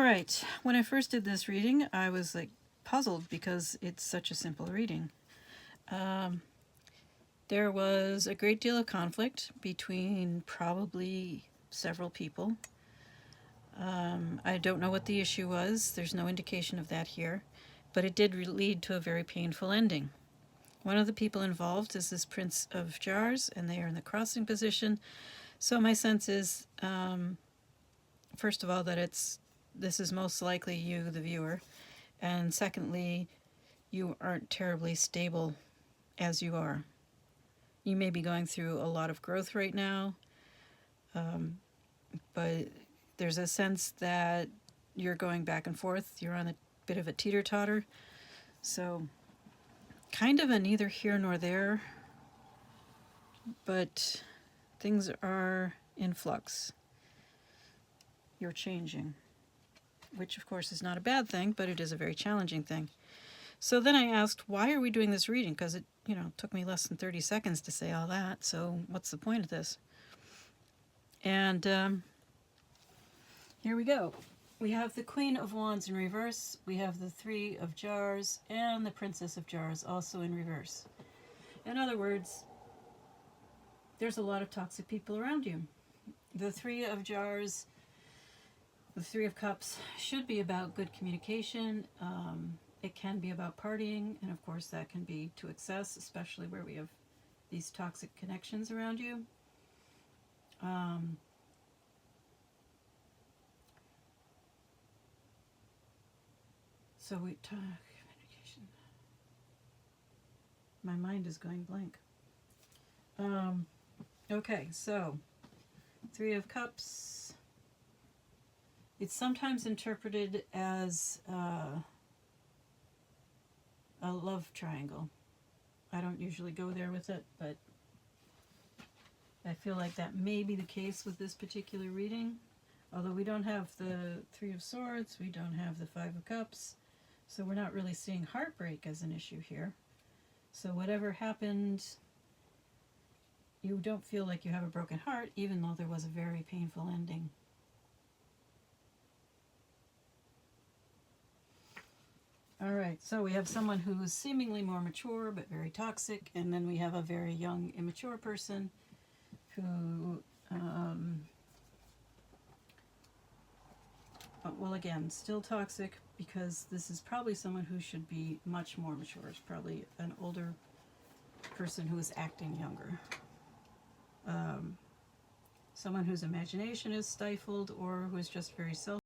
right, when I first did this reading, I was like puzzled because it's such a simple reading. There was a great deal of conflict between probably several people. I don't know what the issue was. There's no indication of that here, but it did lead to a very painful ending. One of the people involved is this Prince of Jars, and they are in the crossing position. So my sense is, first of all, that this is most likely you, the viewer, and secondly, you aren't terribly stable as you are. You may be going through a lot of growth right now, but there's a sense that you're going back and forth. You're on a bit of a teeter-totter. So kind of a neither here nor there, but things are in flux. You're changing, which of course is not a bad thing, but it is a very challenging thing. So then I asked, why are we doing this reading? Because it, took me less than 30 seconds to say all that, so what's the point of this? And here we go. We have the Queen of Wands in reverse, we have the Three of Jars, and the Princess of Jars also in reverse. In other words, there's a lot of toxic people around you. The Three of Jars, the Three of Cups should be about good communication. It can be about partying, and of course that can be to excess, especially where we have these toxic connections around you. So we talk communication. My mind is going blank. Okay, so Three of Cups. It's sometimes interpreted as a love triangle. I don't usually go there with it, but I feel like that may be the case with this particular reading. Although we don't have the Three of Swords, we don't have the Five of Cups, so we're not really seeing heartbreak as an issue here. So whatever happened, you don't feel like you have a broken heart, even though there was a very painful ending. All right, so we have someone who is seemingly more mature but very toxic, and then we have a very young, immature person who, well, again, still toxic, because this is probably someone who should be much more mature. It's probably an older person who is acting younger. Someone whose imagination is stifled or who is just very selfish.